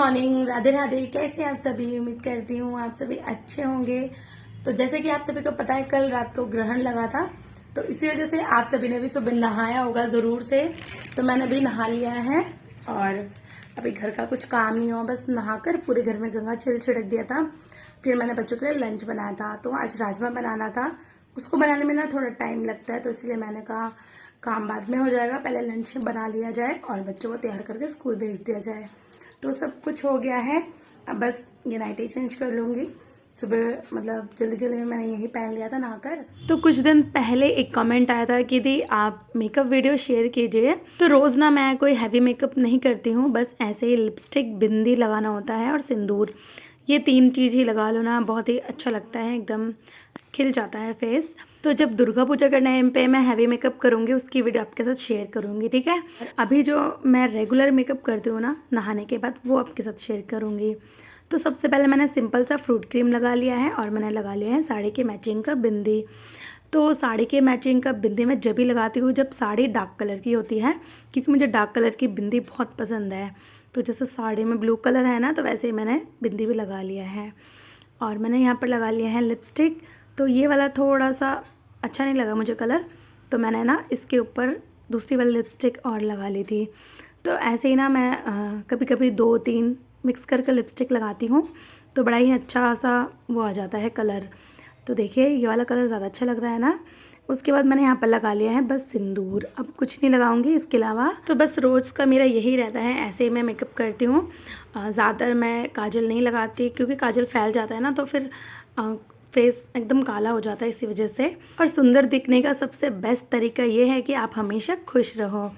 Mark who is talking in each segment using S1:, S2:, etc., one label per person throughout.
S1: Morning, Radhe Radhe. कैसे आप सभी? उम्मीद करती हूँ आप सभी अच्छे होंगे। तो जैसे कि आप सभी को पता है, कल रात को ग्रहण लगा था, तो इसी वजह से आप सभी ने भी सुबह नहाया होगा जरूर से। तो मैंने भी नहा लिया है और अभी घर का कुछ काम नहीं हुआ, बस नहाकर पूरे घर में गंगा जल छिड़क दिया था। फिर मैंने बच्चों के लिए लंच बनाया था। तो आज राजमा बनाना था, उसको बनाने में ना थोड़ा टाइम लगता है, तो इसलिए मैंने कहा काम बाद में हो जाएगा, पहले लंच बना लिया जाए और बच्चों को तैयार करके स्कूल भेज दिया जाए। तो सब कुछ हो गया है, अब बस ये नाइटी चेंज कर लूंगी। सुबह मतलब जल्दी जल्दी में मैंने यही पहन लिया था नहाकर। तो कुछ दिन पहले एक कमेंट आया था कि दी आप मेकअप वीडियो शेयर कीजिए। तो रोज़ ना मैं कोई हैवी मेकअप नहीं करती हूँ, बस ऐसे ही लिपस्टिक, बिंदी लगाना होता है और सिंदूर, ये 3 चीज़ ही लगा लो ना, बहुत ही अच्छा लगता है, एकदम खिल जाता है फेस। तो जब दुर्गा पूजा के टाइम पे मैं हैवी मेकअप करूँगी, उसकी वीडियो आपके साथ शेयर करूँगी, ठीक है। अभी जो मैं रेगुलर मेकअप करती हूँ ना नहाने के बाद, वो आपके साथ शेयर करूँगी। तो सबसे पहले मैंने सिंपल सा फ्रूट क्रीम लगा लिया है और मैंने लगा लिया है साड़ी के मैचिंग का बिंदी। तो साड़ी के मैचिंग का बिंदी मैं जब भी लगाती हूँ जब साड़ी डार्क कलर की होती है, क्योंकि मुझे डार्क कलर की बिंदी बहुत पसंद है। तो जैसे साड़ी में ब्लू कलर है ना, तो वैसे ही मैंने बिंदी भी लगा लिया है। और मैंने यहाँ पर लगा लिया है लिपस्टिक। तो ये वाला थोड़ा सा अच्छा नहीं लगा मुझे कलर, तो मैंने ना इसके ऊपर दूसरी वाली लिपस्टिक और लगा ली थी। तो ऐसे ही ना मैं कभी कभी 2-3 मिक्स करके लिपस्टिक लगाती हूँ, तो बड़ा ही अच्छा सा वो आ जाता है कलर। तो देखिए ये वाला कलर ज़्यादा अच्छा लग रहा है ना। उसके बाद मैंने यहाँ पर लगा लिया है बस सिंदूर, अब कुछ नहीं लगाऊंगी इसके अलावा। तो बस रोज़ का मेरा यही रहता है, ऐसे ही मैं मेकअप करती हूँ। ज़्यादातर मैं काजल नहीं लगाती, क्योंकि काजल फैल जाता है ना, तो फिर फेस एकदम काला हो जाता है इसी वजह से। और सुंदर दिखने का सबसे बेस्ट तरीका ये है कि आप हमेशा खुश रहो।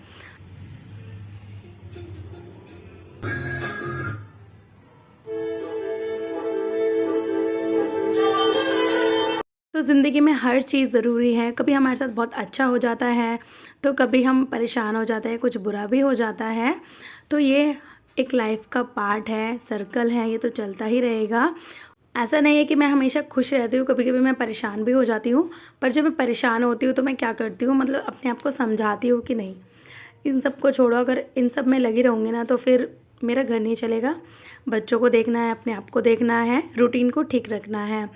S1: तो ज़िंदगी में हर चीज़ ज़रूरी है, कभी हमारे साथ बहुत अच्छा हो जाता है, तो कभी हम परेशान हो जाते हैं, कुछ बुरा भी हो जाता है। तो ये एक लाइफ का पार्ट है, सर्कल है, ये तो चलता ही रहेगा। ऐसा नहीं है कि मैं हमेशा खुश रहती हूँ, कभी कभी मैं परेशान भी हो जाती हूँ। पर जब मैं परेशान होती हूँ तो मैं क्या करती हूँ, मतलब अपने आप को समझाती हूँ कि नहीं, इन सब को छोड़ो, अगर इन सब में लगी रहूँगी ना तो फिर मेरा घर नहीं चलेगा। बच्चों को देखना है, अपने आप को देखना है, रूटीन को ठीक रखना है।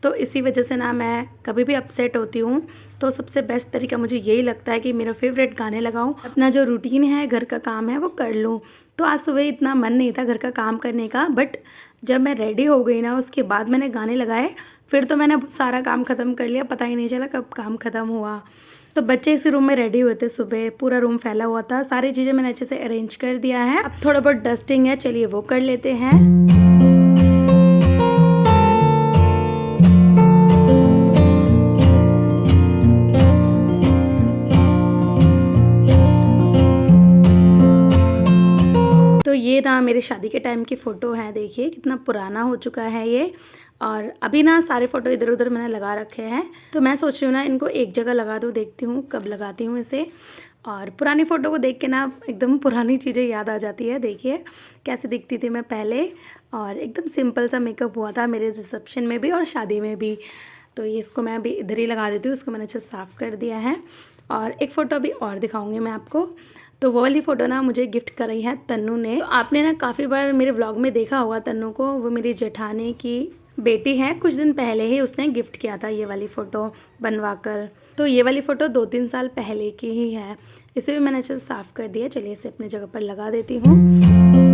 S1: तो इसी वजह से ना मैं कभी भी अपसेट होती हूँ तो सबसे बेस्ट तरीका मुझे यही लगता है कि मेरा फेवरेट गाने लगाऊँ, अपना जो रूटीन है, घर का काम है, वो कर लूँ। तो आज सुबह इतना मन नहीं था घर का काम करने का, बट जब मैं रेडी हो गई ना उसके बाद मैंने गाने लगाए, फिर तो मैंने सारा काम ख़त्म कर लिया, पता ही नहीं चला कब काम ख़त्म हुआ। तो बच्चे इसी रूम में रेडी हुए थे, सुबह पूरा रूम फैला हुआ था, सारी चीज़ें मैंने अच्छे से अरेंज कर दिया है। अब थोड़ा बहुत डस्टिंग है, चलिए वो कर लेते हैं। तो ये ना मेरे शादी के टाइम की फ़ोटो है, देखिए कितना पुराना हो चुका है ये। और अभी ना सारे फ़ोटो इधर उधर मैंने लगा रखे हैं, तो मैं सोच रही हूँ ना इनको एक जगह लगा दूँ, देखती हूँ कब लगाती हूँ इसे। और पुरानी फ़ोटो को देख के ना एकदम पुरानी चीज़ें याद आ जाती है। देखिए कैसे दिखती थी मैं पहले, और एकदम सिंपल सा मेकअप हुआ था मेरे रिसेप्शन में भी और शादी में भी। तो ये इसको मैं अभी इधर ही लगा देती हूँ, उसको मैंने अच्छे साफ़ कर दिया है। और एक फ़ोटो अभी और दिखाऊँगी मैं आपको। तो वो वाली फ़ोटो ना मुझे गिफ्ट करी है तन्नू ने। तो आपने ना काफ़ी बार मेरे व्लॉग में देखा होगा तन्नू को, वो मेरी जेठानी की बेटी है। कुछ दिन पहले ही उसने गिफ्ट किया था ये वाली फ़ोटो बनवा कर। तो ये वाली फ़ोटो 2-3 साल पहले की ही है, इसे भी मैंने अच्छे से साफ़ कर दिया। चलिए इसे अपनी जगह पर लगा देती हूँ।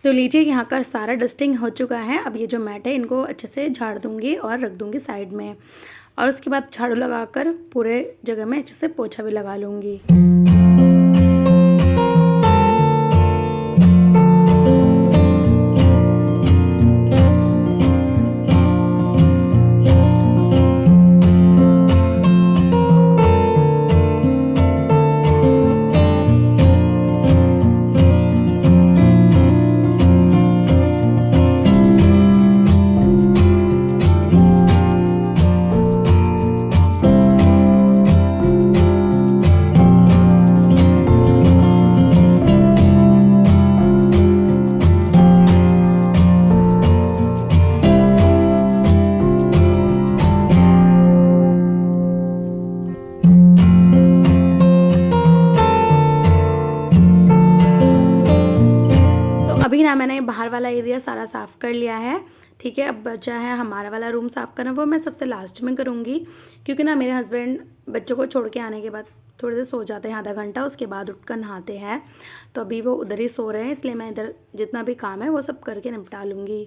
S1: तो लीजिए यहाँ का सारा डस्टिंग हो चुका है। अब ये जो मैट है इनको अच्छे से झाड़ दूंगी और रख दूंगी साइड में, और उसके बाद झाड़ू लगाकर पूरे जगह में अच्छे से पोछा भी लगा लूँगी। यहाँ मैंने बाहर वाला एरिया सारा साफ़ कर लिया है। ठीक है, अब बचा है हमारा वाला रूम साफ़ करना, वो मैं सबसे लास्ट में करूँगी, क्योंकि ना मेरे हस्बैंड बच्चों को छोड़ के आने के बाद थोड़ी देर सो जाते हैं, आधा घंटा, उसके बाद उठकर नहाते हैं। तो अभी वो उधर ही सो रहे हैं, इसलिए मैं इधर जितना भी काम है वो सब करके निपटा लूँगी।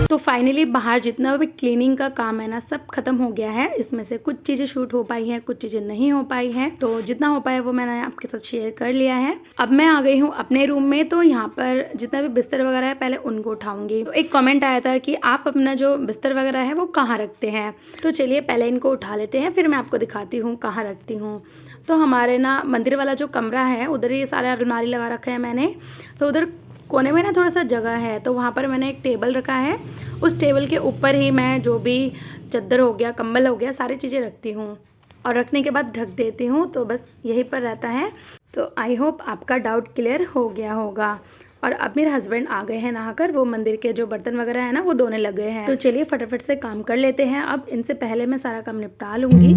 S1: तो फाइनली बाहर जितना भी क्लीनिंग का काम है ना, सब खत्म हो गया है। इसमें से कुछ चीज़ें शूट हो पाई हैं, कुछ चीज़ें नहीं हो पाई हैं, तो जितना हो पाया वो मैंने आपके साथ शेयर कर लिया है। अब मैं आ गई हूँ अपने रूम में, तो यहाँ पर जितना भी बिस्तर वगैरह है पहले उनको उठाऊंगी। तो एक कमेंट आया था कि आप अपना जो बिस्तर वगैरह है वो कहाँ रखते हैं, तो चलिए पहले इनको उठा लेते हैं, फिर मैं आपको दिखाती हूँ कहाँ रखती हूँ। तो हमारे ना मंदिर वाला जो कमरा है उधर ये सारे अलमारी लगा रखा है मैंने। तो उधर कोने में ना थोड़ा सा जगह है, तो वहाँ पर मैंने एक टेबल रखा है। उस टेबल के ऊपर ही मैं जो भी चादर हो गया, कंबल हो गया, सारी चीज़ें रखती हूँ और रखने के बाद ढक देती हूँ, तो बस यहीं पर रहता है। तो आई होप आपका डाउट क्लियर हो गया होगा। और अब मेरे हस्बैंड आ गए हैं नहाकर, वो मंदिर के जो बर्तन वगैरह है ना वो धोने लग गए हैं। तो चलिए फटाफट से काम कर लेते हैं। अब इनसे पहले मैं सारा काम निपटा लूँगी।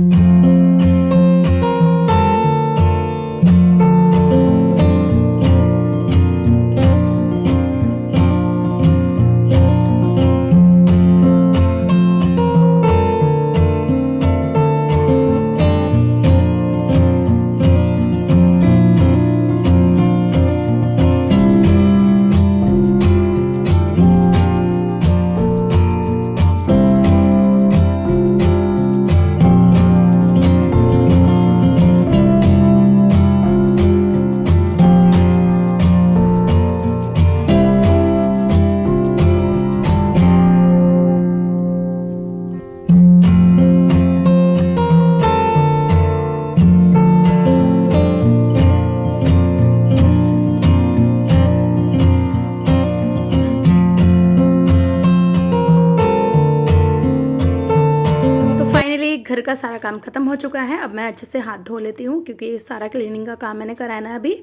S1: घर का सारा काम खत्म हो चुका है। अब मैं अच्छे से हाथ धो लेती हूँ, क्योंकि सारा क्लीनिंग का काम मैंने कराना है अभी,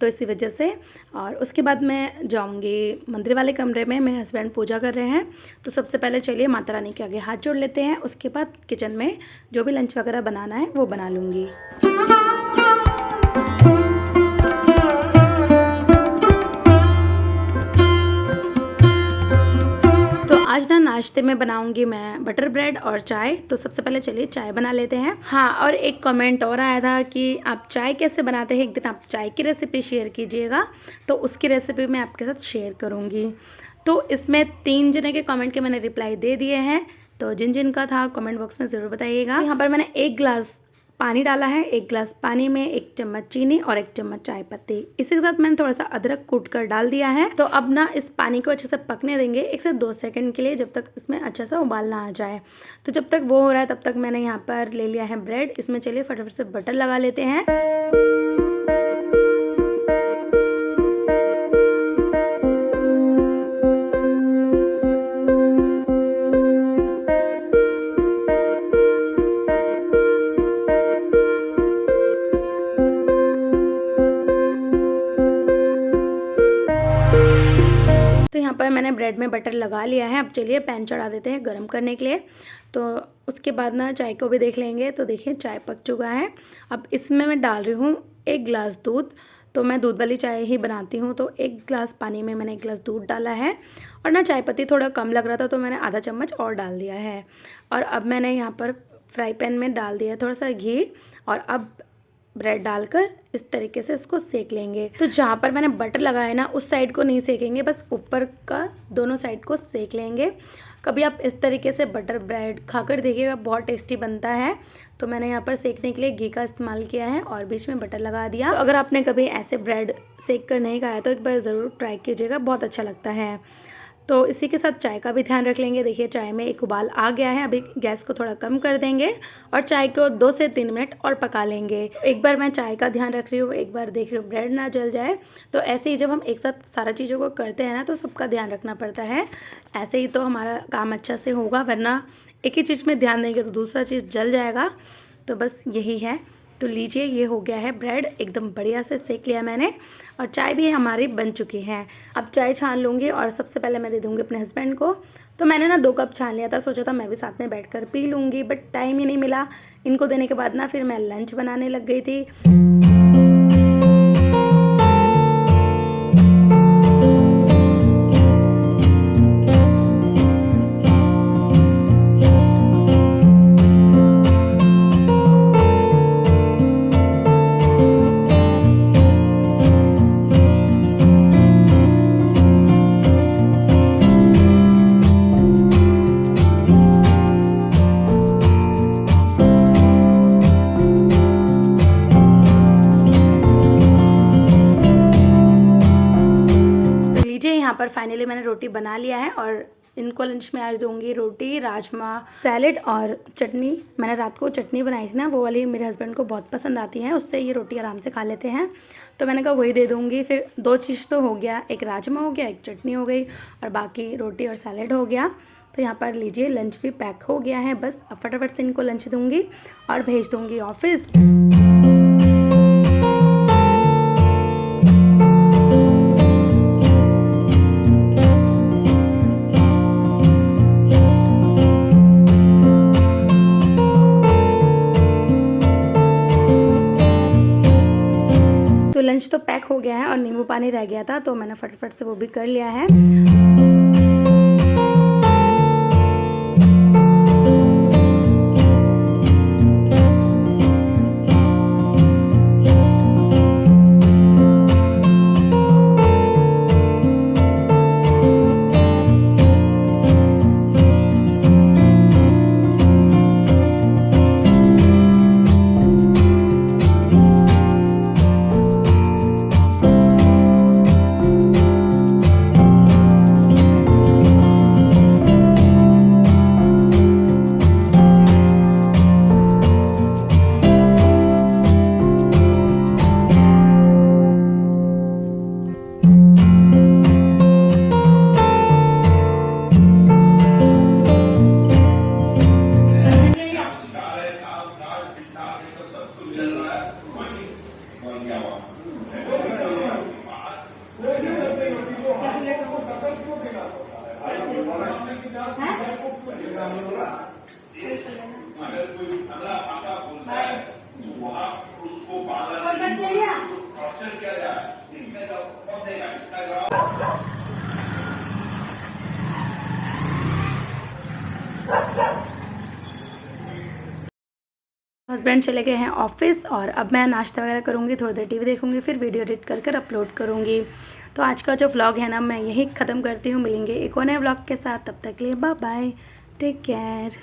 S1: तो इसी वजह से। और उसके बाद मैं जाऊँगी मंदिर वाले कमरे में, मेरे हस्बैंड पूजा कर रहे हैं। तो सबसे पहले चलिए माता रानी के आगे हाथ जोड़ लेते हैं, उसके बाद किचन में जो भी लंच वगैरह बनाना है वो बना लूँगी। आज ना नाश्ते में बनाऊंगी मैं बटर ब्रेड और चाय। तो सबसे पहले चलिए चाय बना लेते हैं। हाँ, और एक कमेंट और आया था कि आप चाय कैसे बनाते हैं, एक दिन आप चाय की रेसिपी शेयर कीजिएगा, तो उसकी रेसिपी मैं आपके साथ शेयर करूँगी। तो इसमें 3 जने के कमेंट के मैंने रिप्लाई दे दिए हैं, तो जिन जिन का था कमेंट बॉक्स में ज़रूर बताइएगा। यहाँ पर मैंने 1 गिलास पानी डाला है, 1 गिलास पानी में 1 चम्मच चीनी और 1 चम्मच चाय पत्ती। इसी के साथ मैंने थोड़ा सा अदरक कूट कर डाल दिया है। तो अब ना इस पानी को अच्छे से पकने देंगे 1 से 2 सेकंड के लिए, जब तक इसमें अच्छा सा उबाल ना आ जाए। तो जब तक वो हो रहा है तब तक मैंने यहाँ पर ले लिया है ब्रेड। इसमें चलिए फटाफट से बटर लगा लेते हैं। तो यहाँ पर मैंने ब्रेड में बटर लगा लिया है। अब चलिए पैन चढ़ा देते हैं गरम करने के लिए। तो उसके बाद ना चाय को भी देख लेंगे। तो देखिए चाय पक चुका है। अब इसमें मैं डाल रही हूँ 1 गिलास दूध। तो मैं दूध वाली चाय ही बनाती हूँ, तो 1 गिलास पानी में मैंने 1 गिलास दूध डाला है। और ना चाय पत्ती थोड़ा कम लग रहा था, तो मैंने आधा चम्मच और डाल दिया है। और अब मैंने यहाँ पर फ्राई पैन में डाल दिया थोड़ा सा घी, और अब ब्रेड डालकर इस तरीके से इसको सेक लेंगे। तो जहाँ पर मैंने बटर लगाया ना उस साइड को नहीं सेकेंगे, बस ऊपर का दोनों साइड को सेक लेंगे। कभी आप इस तरीके से बटर ब्रेड खाकर देखिएगा, बहुत टेस्टी बनता है। तो मैंने यहाँ पर सेकने के लिए घी का इस्तेमाल किया है और बीच में बटर लगा दिया। तो अगर आपने कभी ऐसे ब्रेड सेक कर नहीं खाया तो एक बार ज़रूर ट्राई कीजिएगा, बहुत अच्छा लगता है। तो इसी के साथ चाय का भी ध्यान रख लेंगे। देखिए चाय में एक उबाल आ गया है, अभी गैस को थोड़ा कम कर देंगे और चाय को 2 से 3 मिनट और पका लेंगे। एक बार मैं चाय का ध्यान रख रही हूँ, एक बार देख रही हूँ ब्रेड ना जल जाए। तो ऐसे ही जब हम एक साथ सारा चीज़ों को करते हैं ना तो सबका ध्यान रखना पड़ता है, ऐसे ही तो हमारा काम अच्छा से होगा, वरना एक ही चीज़ में ध्यान देंगे तो दूसरा चीज़ जल जाएगा। तो बस यही है। तो लीजिए ये हो गया है ब्रेड, एकदम बढ़िया से सेक लिया मैंने और चाय भी हमारी बन चुकी है। अब चाय छान लूँगी और सबसे पहले मैं दे दूँगी अपने हस्बैंड को। तो मैंने ना 2 कप छान लिया था, सोचा था मैं भी साथ में बैठकर पी लूँगी, बट टाइम ही नहीं मिला। इनको देने के बाद ना फिर मैं लंच बनाने लग गई थी। यहाँ पर फाइनली मैंने रोटी बना लिया है और इनको लंच में आज दूंगी रोटी, राजमा, सैलेड और चटनी। मैंने रात को चटनी बनाई थी ना, वो वाली मेरे हस्बैंड को बहुत पसंद आती है, उससे ये रोटी आराम से खा लेते हैं। तो मैंने कहा वही दे दूंगी। फिर 2 चीज़ तो हो गया, एक राजमा हो गया, एक चटनी हो गई और बाकी रोटी और सैलेड हो गया। तो यहाँ पर लीजिए लंच भी पैक हो गया है। बस अब फटाफट से इनको लंच दूंगी और भेज दूंगी ऑफिस। लंच तो पैक हो गया है और नींबू पानी रह गया था, तो मैंने फटाफट से वो भी कर लिया है। हस्बैंड चले गए हैं ऑफिस और अब मैं नाश्ता वगैरह करूँगी, थोड़ी देर टीवी देखूँगी, फिर वीडियो एडिट कर अपलोड करूँगी। तो आज का जो व्लॉग है ना मैं यही ख़त्म करती हूँ। मिलेंगे एक और नए व्लॉग के साथ, तब तक के लिए बाय बाय, टेक केयर।